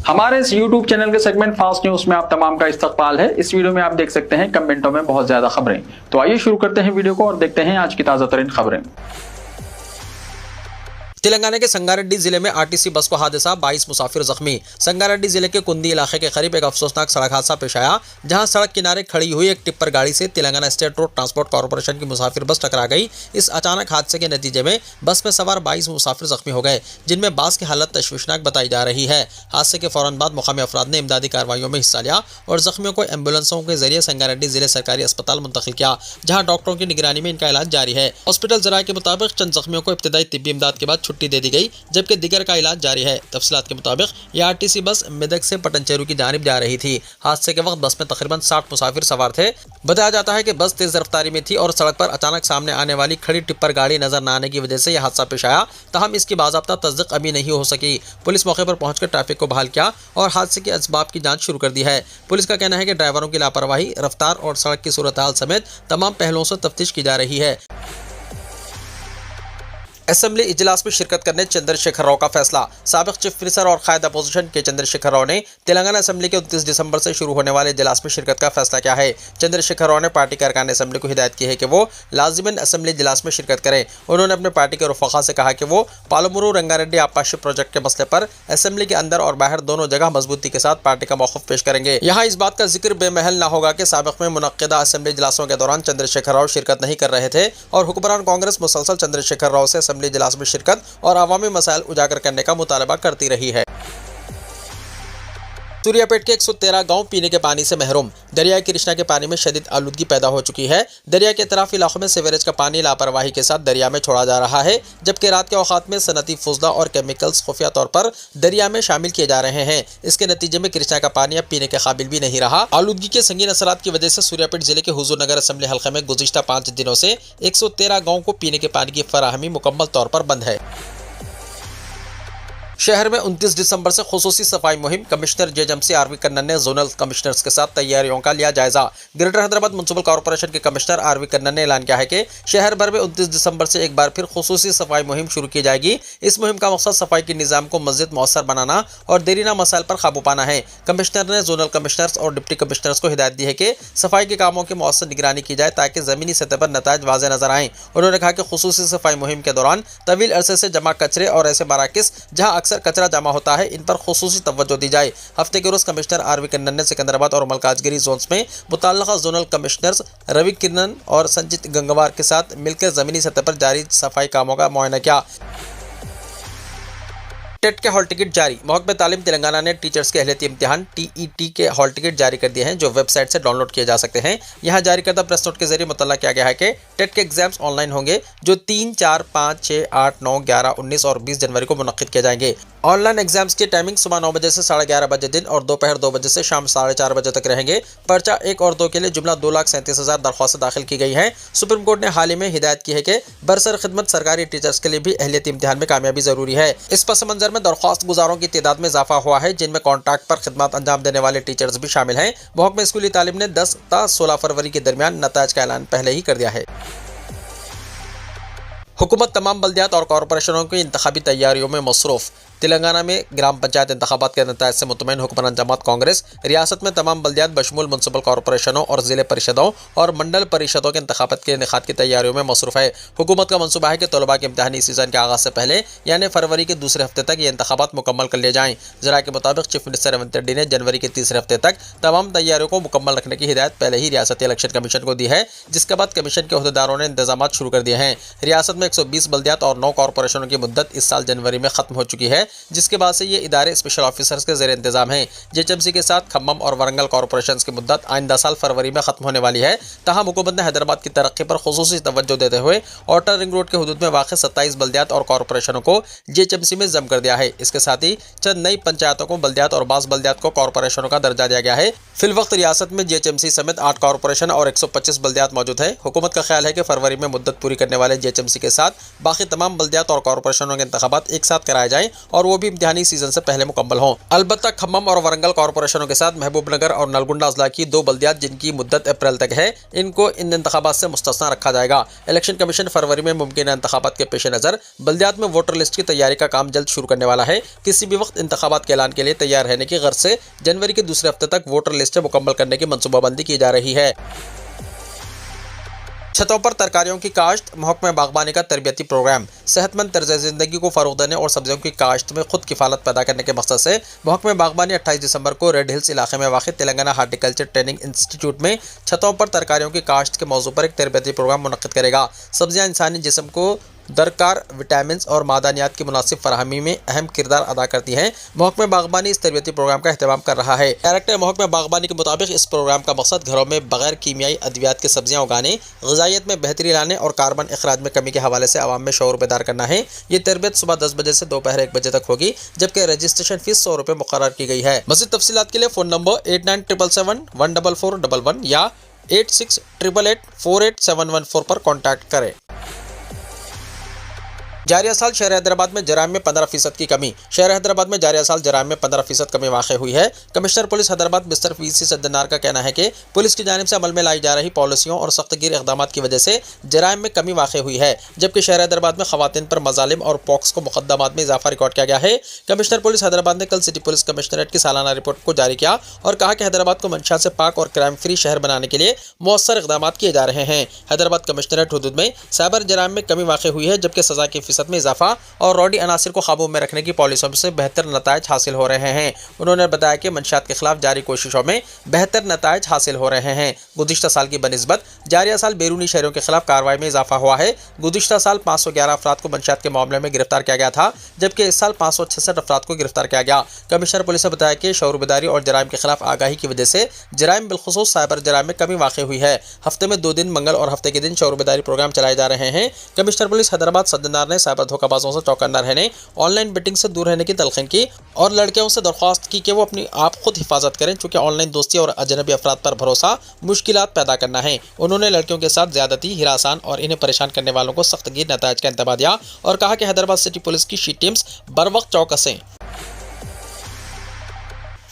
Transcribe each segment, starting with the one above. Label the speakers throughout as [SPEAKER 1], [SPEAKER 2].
[SPEAKER 1] हमारे इस YouTube channel के सेगमेंट फास्ट न्यूज में आप तमाम का इस्तकबाल है। इस वीडियो में आप देख सकते हैं कमेंटों में बहुत ज्यादा खबरें। तो आइए शुरू करते हैं वीडियो को और देखते हैं आज की ताजा तरीन खबरें।
[SPEAKER 2] तेलंगाना के संगारेड्डी जिले में आरटीसी बस को हादसा, 22 मुसाफिर जख्मी। संगारेड्डी जिले के कुंदी इलाके के करीब एक अफसोसनाक सड़क हादसा पेश आया, जहां सड़क किनारे खड़ी हुई एक टिप्पर गाड़ी से Telangana state road transport corporation की मुसाफिर बस टकरा गई। इस अचानक हादसे के नतीजे में बस में सवार 22 मुसाफिर जख्मी हो गए, जिनमें 22 की हालत तशवीशनाक बताई जा रही है। हादसे के फौरन बाद मुकामी अफराद ने इमदादी कार्रवाइयों में हिस्सा लिया और जख्मियों को एम्बुलेंसों के जरिए संगारेड्डी जिले सरकारी अस्पताल मुंतकिल किया, जहां डॉक्टरों की निगरानी में इनका इलाज जारी है। हॉस्पिटल जराये के मुताबिक चंद जख्मियों को इब्तदाई तिब्बी इमदाद के बाद छुट्टी दे दी गई, जबकि दिगर का इलाज जारी है। तफसीलात के मुताबिक यह आरटीसी बस मेदक से पटनचेरू की जानिब जा रही थी। हादसे के वक्त बस में तकरीबन 60 मुसाफिर सवार थे। बताया जाता है कि बस तेज रफ्तारी में थी और सड़क पर अचानक सामने आने वाली खड़ी टिप्पर गाड़ी नजर न आने की वजह से यह हादसा पेश आया। तहम इसकी बाज़ाब्ता तस्दीक अभी नहीं हो सकी। पुलिस मौके पर पहुंचकर ट्रैफिक को बहाल किया और हादसे के असबाब की जांच शुरू कर दी है। पुलिस का कहना है कि ड्राइवरों की लापरवाही, रफ्तार और सड़क की सूरत हाल समेत तमाम पहलुओं से तफ्तीश की जा रही है। असेंबली इजलास में शिरकत करने चंद्रशेखर राव का फैसला। साबिक चीफ मिनिस्टर और कायद अपोजिशन के चंद्रशेखर राव ने तेलंगाना असेंबली के 29 दिसंबर से शुरू होने वाले इजलास में शिरकत का फैसला किया है। चंद्रशेखर राव ने पार्टी के अरकान असेंबली को हिदायत की है कि वो लाजिमन असेंबली इजलास में शिरकत करें। उन्होंने अपने पार्टी के रफका से कहा कि वो पालमुरू रंगारेड्डी आपाशी प्रोजेक्ट के मसले पर असेंबली के अंदर और बाहर दोनों जगह मजबूती के साथ पार्टी का मौक़िफ़ पेश करेंगे। यहाँ इस बात का जिक्र बेमहल न होगा कि साबिक में मुनक्किदा असेंबली इजलासों के दौरान चंद्रशेखर राव शिरकत नहीं कर रहे थे और हुक्मरान कांग्रेस मुसलसल चंद्रशेखर राव से असेंबली इजलास में शिरकत और अवामी मसाइल उजागर करने का मुतालबा करती रही है। सूर्यापेट के 113 गांव पीने के पानी से महरूम। दरिया कृष्णा के पानी में शदीद आलूदगी पैदा हो चुकी है। दरिया के तरफ इलाकों में सीवरेज का पानी लापरवाही के साथ दरिया में छोड़ा जा रहा है, जबकि रात के औकात में सनती फुजला और केमिकल्स खुफिया तौर पर दरिया में शामिल किए जा रहे हैं। इसके नतीजे में कृष्णा का पानी अब पीने के काबिल भी नहीं रहा। आलूदगी के संगीन असरात की वजह से सूर्यापेट जिले के हुजूर नगर असेंबली हल्के में गुज़िश्ता 5 दिनों से 113 गाँव को पीने के पानी की फराहमी मुकम्मल तौर पर बंद है। शहर में 29 दिसंबर से खुसूसी सफाई मुहिम। कमिश्नर जेएचएमसी आरवी कन्नन ने जोनल कमिश्नर्स के साथ तैयारियों का लिया जायजा। ग्रेटर हैदराबाद म्युनिसिपल कॉर्पोरेशन के कमिश्नर आरवी कन्नन ने ऐलान किया है कि शहर भर में 29 दिसंबर से एक बार फिर खुसूसी सफाई मुहिम शुरू की जाएगी। इस मुहिम का मकसद सफाई के निज़ाम को मज़ीद मौसर बनाना और देरीना मसाइल पर काबू पाना है। कमिश्नर ने जोनल कमिश्नर्स और डिप्टी कमिश्नर्स को हिदायत दी है कि सफाई के कामों की मौसर निगरानी की जाए ताकि ज़मीनी सतह पर नताइज वाज़ेह नजर आएँ। उन्होंने कहा कि खुसूसी सफाई मुहिम के दौरान तवील अरसे से जमा कचरे और ऐसे मराकिस जहाँ अक्सर कचरा जमा होता है, इन पर खुसूसी तवज्जो दी जाए। हफ्ते के रोज कमिश्नर आरवी कन्नन ने सिकंदराबाद और मलकाजगिरी जोन्स में मुतल्लिका जोनल कमिश्नर्स रवि किरण और संजीत गंगवार के साथ मिलकर जमीनी सतह पर जारी सफाई कामों का मुआयना किया। टेट के हॉल टिकट जारी। महकमे तालीम तेलंगाना ने टीचर्स के अहलियती इम्तिहान टीईटी के हॉल टिकट जारी कर दिए हैं, जो वेबसाइट से डाउनलोड किए जा सकते हैं। यहाँ जारी करदा प्रेस नोट के जरिए मुतल्ला किया गया है कि टेट के एग्जाम्स ऑनलाइन होंगे, जो 3, 4, 5, 6, 8, 9, 11, 19 और 20 जनवरी को मुनक्किद किए जाएंगे। ऑनलाइन एग्जाम्स की टाइमिंग सुबह 9 बजे से 11:30 बजे दिन और दोपहर 2 बजे से शाम 4:30 बजे तक रहेंगे। पर्चा 1 और 2 के लिए जुमला 2,37,000 दरख्वास्तें दाखिल की गई हैं। सुप्रीम कोर्ट ने हाल ही में हिदायत की है कि बरसर खिदमत सरकारी टीचर्स के लिए भी अहलियती इम्तिहान में कामयाबी जरूरी है। इस पस मंजर में दरख्वास्त गुजारों की तादाद में इजाफा हुआ है, जिनमें कॉन्ट्रैक्ट पर खिदमत अंजाम देने वाले टीचर्स भी शामिल हैं। महकमे स्कूली तालीम ने 10 ता 16 फरवरी के दरमियान नताइज का ऐलान पहले ही कर दिया है। हुकूमत तमाम बल्दियात और कॉरपोरेशनों की इंतखाबी तैयारियों में मसरूफ। तेलंगाना में ग्राम पंचायत इंतखाबात के नताइज से मुतमईन हुक्मरान जमात कांग्रेस रियासत में तमाम बल्दियात बशमूल म्युनिसिपल कॉरपोरेशनों और ज़िले परिषदों और मंडल परिषदों के इंतखाबात के इनेकाद की तैयारियों में मसरूफ़ है। हुकूमत का मनसूबा है कि तलबा के इम्तिहानी सीज़न के आगाज़ से पहले यानी फरवरी के दूसरे हफ्ते तक ये इंतखाबात मुकम्मल कर लिए जाएँ। ज़रा के मुताबिक चीफ मिनिस्टर रेवंत रेड्डी ने जनवरी के तीसरे हफ्ते तक तमाम तैयारियों को मुकम्मल रखने की हिदायत पहले ही रियासती इलेक्शन कमीशन को दी है, जिसके बाद कमीशन के अहदेदारों ने इंतजाम शुरू कर दिए हैं। रियासत में 120 बल्दियात और 9 कॉरपोरेशनों की मुद्दत इस साल जनवरी में खत्म हो चुकी है, जिसके बाद ये इदारे स्पेशल ऑफिसर्स के ज़ेर इंतजाम हैं। जेएचएमसी के साथ खम्मम और वरंगल कॉरपोरेशन की मुद्दत आइंदा साल फरवरी में खत्म होने वाली है। तहम हुकूमत ने हैदराबाद की तरक्की पर खुसूसी तवज्जो देते हुए आउटर रिंग रोड के हुदूद में वाक़ 27 बल्दियात और कॉरपोरेशनों को जेएचएमसी में जम कर दिया है। इसके साथ ही चंद नई पंचायतों को बल्दियात और बाज़ बल्दियात को कॉरपोरेशनों का दर्जा दिया गया है। फिलवक्त रियासत में जेएचएमसी समेत 8 कॉरपोरेशन और 125 बल्दियात मौजूद है। हुकूमत का ख्याल है कि फरवरी में मुद्दत पूरी करने वाले जेएचएमसी के साथ बाकी तमाम बल्दियात और कॉरपोरेशनों के इंतखाबात एक साथ कराए जाएँ और वो भी इम्तिहानी सीजन से पहले मुकम्मल हों। अलबत्ता खम्मम और वरंगल कॉरपोरेशनों के साथ महबूबनगर और नलगुंडा अजला की 2 बल्दियात जिनकी मुद्दत अप्रैल तक है, इनको इन इंतखाबात से मुस्तस्ना रखा जाएगा। इलेक्शन कमीशन फरवरी में मुमकिन इंतखाबात के पेश नज़र बल्दियात में वोटर लिस्ट की तैयारी का काम जल्द शुरू करने वाला है। किसी भी वक्त इंतखाबात के ऐलान के लिए तैयार रहने की गर्ज से जनवरी के दूसरे हफ्ते तक वोटर लिस्ट मुकम्मल करने की मनसूबाबंदी की जा रही है। छतों पर तरकारियों की काश्त, महकमे बागबानी का तरबियती प्रोग्राम। सेहतमंद तर्ज ज़िंदगी को फ़रोग़ देने और सब्जियों की काश्त में खुद किफ़ालत पैदा करने के मकसद से महकमे बागबानी 28 दिसंबर को रेड हिल्स इलाके में वाक़ तेलंगाना हार्टिकल्चर ट्रेनिंग इंस्टीट्यूट में छतों पर तरकारियों की काश्त के मौजू पर एक तरबियती प्रोग्राम मुनक़्क़िद करेगा। सब्जियाँ इंसानी जिस्म को दरकार विटामिन और मादनियात की मुनासिब फराहमी में अहम किरदार अदा करती हैं। महकमे बागबानी इस तरबियती प्रोग्राम का अहतमाम कर रहा है। डायरेक्टर महकमे बागबानी के मुताबिक इस प्रोग्राम का मकसद घरों में बगैर कीमियाई अद्वियात की सब्जियां उगाने, ग़िज़ाइयत में बेहतरी लाने और कार्बन अखराज में कमी के हवाले से आवाम में शऊर बेदार करना है। ये तरबियत सुबह 10 बजे से दोपहर 1 बजे तक होगी, जबकि रजिस्ट्रेशन फ़ीस 100 रुपये मुक़र्रर की गई है। मज़ीद तफ़सीलात के लिए फ़ोन नंबर 8977714411 या 8688848714 पर कॉन्टैक्ट करें। जारिया साल शहर हैदराबाद में जराइम में 15% की कमी। शहर हैदराबाद में जारिया साल जराइम में 15% कमी वाक़ हुई है। Commissioner police Hyderabad mister VC Sajjanar का कहना है कि पुलिस की जानिब से अमल में लाई जा रही पॉलिसियों और सख्तगीर इक़दामात की वजह से जराइम में कमी वाक़ हुई है, जबकि शहर हैदराबाद में ख़वातीन पर मज़ालिम और पॉक्सको मुक़द्दमात में इजाफा रिकॉर्ड किया गया है। कमिश्नर पुलिस हैदराबाद ने कल सिटी पुलिस कमिश्नरेट की सालाना रिपोर्ट को जारी किया और कहा कि हैदराबाद को मंशा से पाक और क्राइम फ्री शहर बनाने के लिए मौसर इक़दामात किए जा रहे हैं। हैदराबाद कमिश्नरेट हुदूद में साइबर जराइम में कमी वाक़ हुई है, जबकि सज़ा की फ़ीसद में इजाफा और रौडी अनासिर को काबू में रखने की पॉलिसियों से बेहतर नताइज हासिल हो रहे हैं। उन्होंने बताया कि मंशात के खिलाफ जारी कोशिशों में बेहतर नताइज हासिल हो रहे हैं। गुज़िश्ता साल की बनिस्बत जारिया साल बैरूनी शहरों के खिलाफ कार्रवाई में इजाफा हुआ है। गुज़िश्ता साल 511 अफराद को मंशात के मामले में गिरफ्तार किया गया था, जबकि इस साल 566 अफराद को गिरफ्तार किया गया। कमिश्नर पुलिस ने बताया कि शऊर बेदारी और जराइम के खिलाफ आगाही की वजह से जराइम बिलखुसूस साइबर जराइम में कमी वाक़ हुई है। हफ्ते में 2 दिन मंगल और हफ्ते के दिन शऊर बेदारी प्रोग्राम चलाए जा रहे हैं। कमिश्नर पुलिस हैदराबाद सज्जनार ने साइबर धोखाबाजों से चौकन्ना रहने, ऑनलाइन बेटिंग से दूर रहने की तलकीन की और लड़कियों से दरख्वास्त की कि वो अपनी आप खुद हिफाजत करें, चूँकि ऑनलाइन दोस्ती और अजनबी अफराद पर भरोसा मुश्किलात पैदा करना है। उन्होंने लड़कियों के साथ ज्यादती, हिरासान और इन्हें परेशान करने वालों को सख्तगीर नताइज का इंतबाह दिया और कहा कि हैदराबाद सिटी पुलिस की शी टीम्स बर वक्त चौकसें।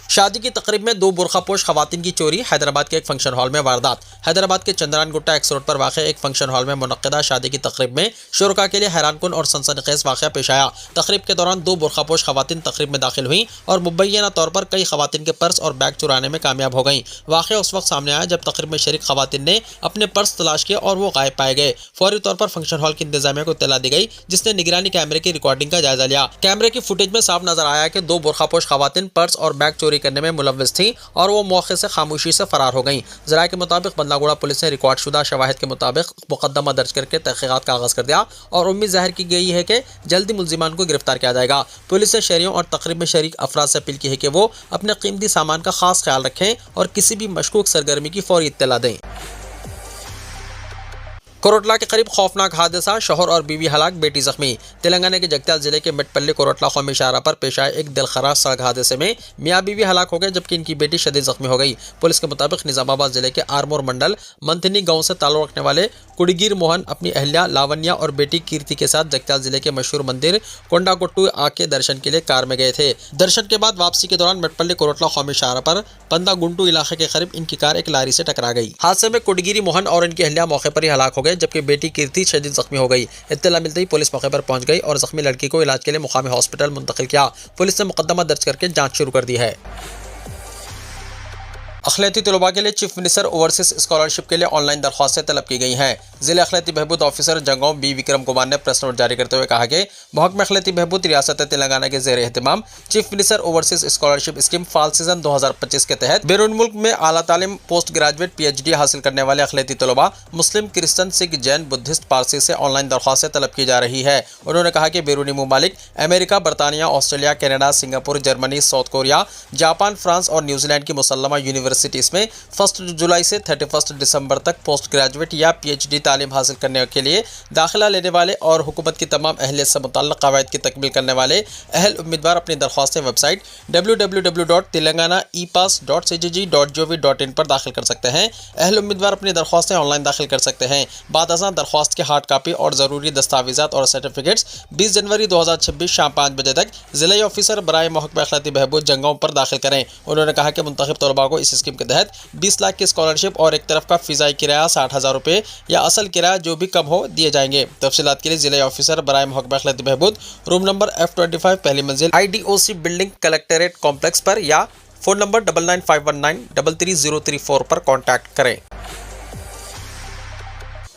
[SPEAKER 2] शादी की तकरीब में 2 बुरखापोश खवातीन की चोरी। हैदराबाद के एक फंक्शन हॉल में वारदात। हैदराबाद के चंद्रान गुट्टा एक्स रोड पर वाक़ एक फंक्शन हॉल में मुनक्किदा शादी की तकरीब में शुरका के लिए हैरानकुन और सनसनीखेज़ वाक़या पेश आया। तकरीब के दौरान 2 बुरखापोश खवातीन तकरीब में दाखिल हुई और मुबैना तौर पर कई खवातीन के पर्स और बैग चुराने में कामयाब हो गईं। वाक़या उस वक्त सामने आया जब तकरीब में शरीक खवातीन ने अपने पर्स तलाश किए और वो गायब पाए गए। फौरी तौर पर फंक्शन हॉल की इंतजामिया को इत्तला दी गई, जिसने निगरानी कैमरे की रिकॉर्डिंग का जायजा लिया। कैमरे की फुटेज में साफ नजर आया कि 2 बुरखापोश खवातीन पर्स और बैग चोरी करने में मुलव्विस थी और वो मौके से खामोशी से फरार हो गईं। ज़राए के मुताबिक बंदागुड़ा पुलिस ने रिकॉर्डशुदा शवाहिद के मुताबिक मुकदमा दर्ज करके तहक़ीक़ात का आगाज़ कर दिया और उम्मीद जाहिर की गई है कि जल्दी मुल्ज़िमान को गिरफ्तार किया जाएगा। पुलिस ने शहरियों और तकरीब में शरीक अफराद से अपील की है कि वो अपने कीमती सामान का खास ख्याल रखें और किसी भी मशकूक सरगर्मी की फौरी इत्तला दें। कोरटला के करीब खौफनाक हादसा, शौहर और बीवी हलाक, बेटी जख्मी। तेलंगाना के जगत्याल जिले के मेटपल्ली कोरटला कौमी शाहरा पर पेश आए एक दिलखराज सड़क हादसे में मियाँ बीवी हलाक हो गए, जबकि इनकी बेटी शदीद जख्मी हो गई। पुलिस के मुताबिक निजामाबाद जिले के आरमोर मंडल मंथनी गांव से ताल्लुक रखने वाले कुड़गिर मोहन अपनी अहलिया लावण्या और बेटी कीर्ति के साथ जगत्याल जिले के मशहूर मंदिर कोंडागुट्टू आके दर्शन के लिए कार में गए थे। दर्शन के बाद वापसी के दौरान मेटपल्ली कोरटला कौमी शाहरा पर पंदा गुंटू इलाके के करीब इनकी कार एक लारी से टकरा गई। हादसे में कुड़गिरी मोहन और इनकी अहलिया मौके पर ही हलाक हो गए, जबकि बेटी कीर्ति शदीद जख्मी हो गई। इत्तला मिलते ही पुलिस मौके पर पहुंच गई और जख्मी लड़की को इलाज के लिए मुकामी हॉस्पिटल मुंतकिल किया। पुलिस ने मुकदमा दर्ज करके जांच शुरू कर दी है। अखिलती तलबा के लिए चीफ मिनिस्टर ओवरसीज स्कॉलरशिप के लिए ऑनलाइन दरख्वास्तें तलब की गई हैं। ज़िला अखिलती बहबूद ऑफिसर जंगों बी विक्रम कुमार ने प्रेस नोट जारी करते हुए कहा कि महकमा अखिलती बहबूद रियासत तेलंगाना के ज़ेर एहतमाम chief minister overseas scholarship scheme fall season 2025 के तहत बैरून मुल्क में आला तालीम, पोस्ट ग्रेजुएट, PhD हासिल करने वाले अखिलती तलबा मुस्लिम, क्रिश्चन, सिख, जैन, बुद्धिस्ट, पारसी से ऑनलाइन दरख्वास्तें तलब की जा रही है। उन्होंने कहा कि बैरूनी ममालिक अमेरिका, बरतानिया, Australia, Canada, Singapore, Germany, south Korea, Japan, France और न्यूजीलैंड की मुसल्लमा यूनिवर्सिटीज़ में 1 जुलाई से 31 दिसंबर तक पोस्ट ग्रेजुएट या PhD तालीम हासिल करने के लिए दाखिला लेने वाले और हुकूमत की तमाम अहलियत से मुतल्लिक़ क़वाइद की तकमील करने वाले अहल उम्मीदवार अपनी दरख्वास्तें वेबसाइट www.telanganaepass.cgg.gov.in पर दाखिल कर सकते हैं। अहल उम्मीदवार अपनी दरख्वास्तें ऑनलाइन दाखिल कर सकते हैं। बाद अज़ां दरख्वास्त की हार्ड कापी और ज़रूरी दस्तावेज़ात और सर्टिफिकेट्स 20 जनवरी 2026 शाम 5 बजे तक ज़िला ऑफिसर बराए महकमा अखलाती बहबूद जंगाओं पर दाखिल करें। उन्होंने कहा कि मुंतखब तलबा को इस स्कीम के तहत 20 लाख की स्कॉलरशिप और एक तरफ का फ़िज़ाई किराया 60,000 रुपये या असल किराया जो भी कम हो दिए जाएंगे। तफसीलात के लिए ज़िला ऑफिसर बराए महकमा अखलाती बहबूद, रूम नंबर F25 पहली मंजिल IDOC बिल्डिंग कलेक्ट्रेट कॉम्प्लेक्स पर या फ़ोन नंबर 9951933034 पर कॉन्टैक्ट करें।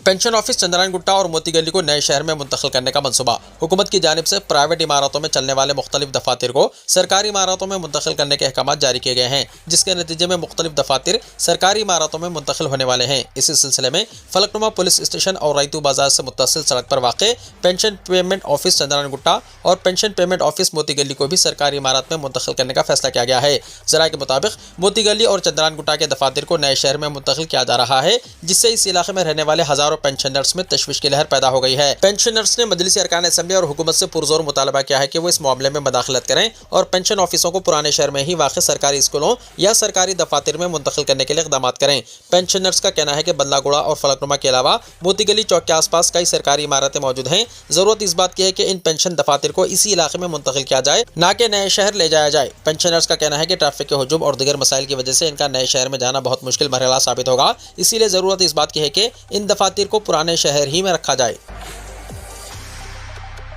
[SPEAKER 2] पेंशन ऑफिस चंद्रायन गुट्टा और मोती गली को नए शहर में मुंतकिल करने का मंसूबा। हुकूमत की जानिब से प्राइवेट इमारतों में चलने वाले मुख्तलिफ दफातर को सरकारी इमारतों में मुंतकिल करने के अहकाम जारी किए गए हैं, जिसके नतीजे में मुख्तलिफ दफातर सरकारी इमारतों में मुंतकिल होने वाले हैं। इसी सिलसिले में फलकनुमा पुलिस स्टेशन और रईतू बाजार से मुत्तसिल सड़क पर वाक़ pension payment office Chandrayangutta और पेंशन पेमेंट ऑफिस मोती गली को भी सरकारी इमारत में मुंतकिल करने का फैसला किया गया है। ज़राए के मुताबिक मोती गली और चंद्रायन गुट्टा के दफातर को नए शहर में मुंतकिल किया जा रहा है, जिससे इस इलाके में रहने वाले हज़ारों पेंशनर्स में तशवीश की लहर पैदा हो गई है। पेंशनर्स ने मजलिस अरकान असेंबली और हुकूमत से पुरजोर मुतालबा किया है कि वो इस मामले में मदाखलत करें और पेंशन ऑफिसों को पुराने शहर में ही वाक़ सरकारी स्कूलों या सरकारी दफातर में मुंतकिल करने के लिए इक़दाम करें। पेंशनर्स का कहना है कि बदलागुड़ा और फलकनुमा के अलावा मोती गली चौक के आसपास कई सरकारी इमारतें मौजूद हैं। ज़रूरत इस बात की है कि इन पेंशन दफातर को इसी इलाके में मुंतकिल किया जाए, ना कि नए शहर ले जाया जाए। पेंशनर्स का कहना है कि ट्रैफिक के हुजूम और दीगर मसाइल की वजह से इनका नए शहर में जाना बहुत मुश्किल मरहला साबित होगा। इसीलिए ज़रूरत इस बात की है कि इन दफातर को पुराने शहर ही में रखा जाए।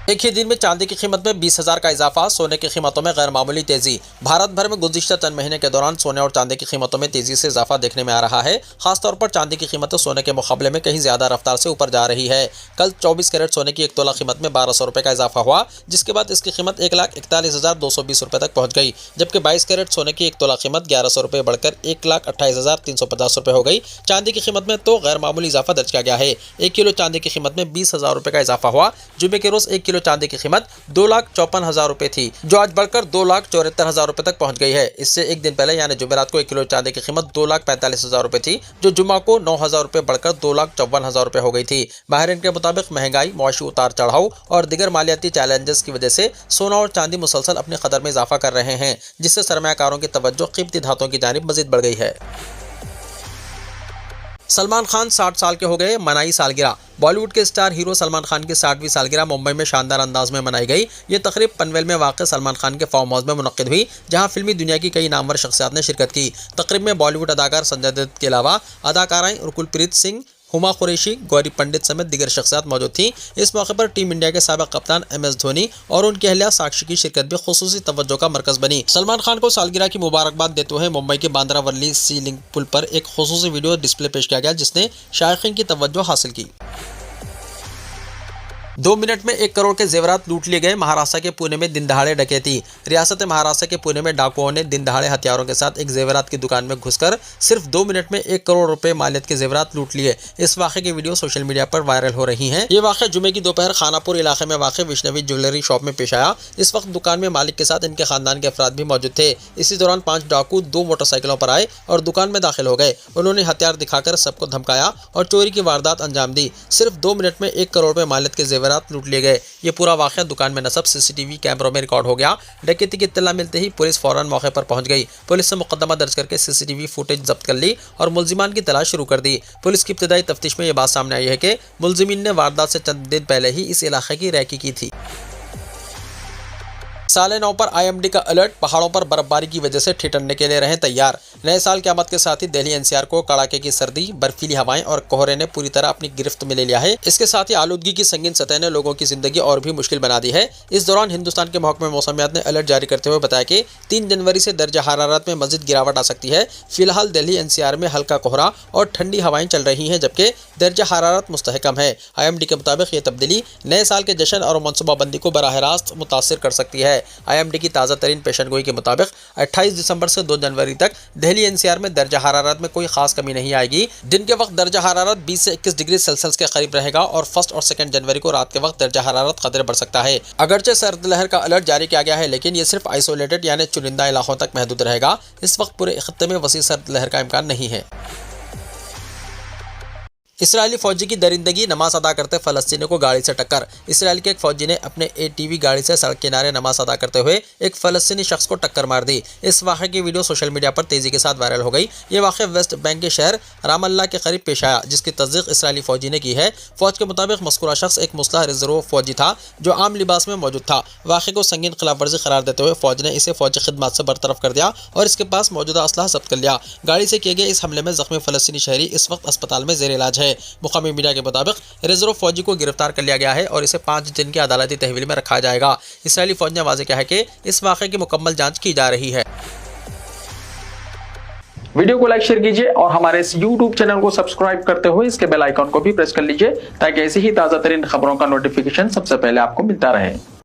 [SPEAKER 2] एक ही दिन में चांदी की कीमत में 20,000 का इजाफा, सोने की कीमतों में गैर मामूली तेजी। भारत भर में गुज़िश्ता चंद महीने के दौरान सोने और चांदी की कीमतों में तेजी से इजाफा देखने में आ रहा है। खासतौर पर चांदी की कीमतें सोने के मुकाबले में कहीं ज़्यादा रफ्तार से ऊपर जा रही है। कल 24 कैरेट सोने की 1 तोला कीमत में 1200 रुपये का इजाफा हुआ, जिसके बाद इसकी कीमत 1,41,220 रुपये तक पहुँच गई, जबकि 22 कैरेट सोने की 1 तोला कीमत 1100 रुपये बढ़कर 1,28,350 रुपये हो गई। चांदी की कीमत में तो गैर मामूली इजाफा दर्ज किया गया है। 1 किलो चांदी की कीमत में 20,000 रुपये का इजाफा हुआ। जुमे के रोज़ 1 किलो चांदी की कीमत 2,54,000 रुपये थी, जो आज बढ़कर 2,74,000 रुपये तक पहुंच गई है। इससे एक दिन पहले यानी जुमेरात को 1 किलो चांदी की कीमत 2,45,000 रुपये थी, जो जुमा को 9,000 रुपये बढ़कर 2,54,000 रुपये हो गई थी। माहिरीन के मुताबिक महंगाई, मौशी उतार चढ़ाव और दिगर मालियाती चैलेंजेस की वजह से सोना और चांदी मुसलसल अपनी कदर में इजाफा कर रहे हैं, जिससे सरमायाकारों की तवज्जो कीमती धातुओं की जानिब मजीद बढ़ गई है। सलमान खान 60 साल के हो गए, मनाई सालगिरह। बॉलीवुड के स्टार हीरो सलमान खान की 60वीं सालगिरह मुंबई में शानदार अंदाज में मनाई गई। ये तकरीब पनवेल में वाक़ सलमान खान के फार्म हाउस में मुनक्किद हुई, जहां फिल्मी दुनिया की कई नामवर शख्सियात ने शिरकत की। तकरीब में बॉलीवुड अदाकार संजय दत्त के अलावा अदाकाराएं रुकुलप्रीत सिंह, हुमा कुरैशी, गौरी पंडित समेत दिगर शख्सियात मौजूद थीं। इस मौके पर टीम इंडिया के साबिक़ कप्तान MS धोनी और उनकी अहलिया साक्षी की शिरकत भी खुसूसी तवज्जो का मरकज़ बनी। सलमान खान को सालगिरह की मुबारकबाद देते हुए मुंबई के बांद्रा वर्ली सी लिंक पुल पर एक खुसूसी वीडियो डिस्प्ले पेश किया गया, जिसने शायकीन की तवज्जो हासिल की। 2 मिनट में 1 करोड़ के जेवरात लूट लिए गए। महाराष्ट्र के पुणे में दिन दहाड़े डकैती। रियासत महाराष्ट्र के पुणे में डाकुओं ने दिन दहाड़े हथियारों के साथ एक जेवरात की दुकान में घुसकर सिर्फ 2 मिनट में 1 करोड़ रुपए मालियत के जेवरात लूट लिए। इस वाक़े की वीडियो सोशल मीडिया पर वायरल हो रही हैं। ये वाक़ा जुमे की दोपहर खानापुर इलाके में वाक़ वैष्णवी ज्वेलरी शॉप में पेश आया। इस वक्त दुकान में मालिक के साथ इनके खानदान के अफराद भी मौजूद थे। इसी दौरान 5 डाकू 2 मोटरसाइकिलों पर आए और दुकान में दाखिल हो गए। उन्होंने हथियार दिखाकर सबको धमकाया और चोरी की वारदात अंजाम दी। सिर्फ 2 मिनट में 1 करोड़ रुपए मालियत के जेवरात लूट लिए गए। ये पूरा वाक़या दुकान में नस्ब CCTV कैमरों में रिकॉर्ड हो गया। डकैती की इत्तला मिलते ही पुलिस फौरन मौके पर पहुंच गई। पुलिस ने मुकदमा दर्ज करके CCTV फुटेज जब्त कर ली और मुलजिमान की तलाश शुरू कर दी। पुलिस की इब्तदाई तफ्तीश में यह बात सामने आई है कि मुलजिमीन ने वारदात से चंद दिन पहले ही इस इलाके की रैकी की थी। साले 9 पर IMD का अलर्ट। पहाड़ों पर बर्फबारी की वजह से ठिठुरने के लिए रहें तैयार। नए साल की आमद के साथ ही दिल्ली NCR को कड़ाके की सर्दी, बर्फीली हवाएं और कोहरे ने पूरी तरह अपनी गिरफ्त में ले लिया है। इसके साथ ही आलूदगी की संगीन सतह ने लोगों की जिंदगी और भी मुश्किल बना दी है। इस दौरान हिंदुस्तान के महकमे मौसमियात ने अलर्ट जारी करते हुए बताया कि 3 जनवरी से दर्जा हरारत में मजीद गिरावट आ सकती है। फिलहाल दिल्ली NCR में हल्का कोहरा और ठंडी हवाएं चल रही हैं, जबकि दर्जा हरारत मुस्तहकम है। IMD के मुताबिक ये तब्दीली नए साल के जश्न और मनसूबाबंदी को बराह रास्त मुतासिर कर सकती है। IMD की ताज़ा तरीन पेशनगोई के मुताबिक 28 दिसंबर से 2 जनवरी तक दिल्ली NCR में दर्जा हरारत में कोई खास कमी नहीं आएगी। दिन के वक्त दर्जा हरारत 20 से 21 डिग्री सेल्सियस के करीब रहेगा और 1 और 2 जनवरी को रात के वक्त दर्जा हरारत कदरे बढ़ सकता है। अगरचे सर्द लहर का अलर्ट जारी किया गया है, लेकिन ये सिर्फ आइसोलेटेड यानी चुनिंदा इलाकों तक महदूद रहेगा। इस वक्त पूरे खित्ते में वसी सर्द लहर का इम्कान नहीं है। इसराइली फौजी की दरिंदगी, नमाज अदा करते फलस्तीनी को गाड़ी से टक्कर। इसराइल के एक फौजी ने अपने एटीवी गाड़ी से सड़क किनारे नमाज अदा करते हुए एक फलस्तीनी शख्स को टक्कर मार दी। इस वाक़े की वीडियो सोशल मीडिया पर तेजी के साथ वायरल हो गई। ये वाक़या वेस्ट बैंक के शहर रामल्ला के करीब पेश आया, जिसकी तस्दीक इसराइली फौजी ने की है। फौज के मुताबिक मज़कूरा शख्स एक मुस्लह रिजर्व फौजी था जो आम लिबास में मौजूद था। वाक़े को संगीन खिलाफ वर्जी करार देते हुए फौज ने इसे फौजी खिदमत से बरतरफ कर दिया और इसके पास मौजूदा असलहा जब्त कर लिया। गाड़ी से किए गए इस हमले में जख्मी फलस्तीनी शहरी इस वक्त अस्पताल में जेर इलाज है। मुकामी मीडिया के मुताबिक रिजर्व फौजी को गिरफ्तार कर लिया गया है और इसे 5 दिन की अदालती तहवील में रखा जाएगा। इसराइली फौज ने वाज़ेह किया है कि इस वाक़े की मुकम्मल जांच की जा रही है।
[SPEAKER 1] वीडियो को लाइक शेयर कीजिए और हमारे इस YouTube चैनल को सब्सक्राइब करते हुए इसके बेल आइकन को भी प्रेस कर लीजिए ताकि ऐसी ही ताज़ा तरीन खबरों का नोटिफिकेशन सबसे पहले आपको मिलता रहे।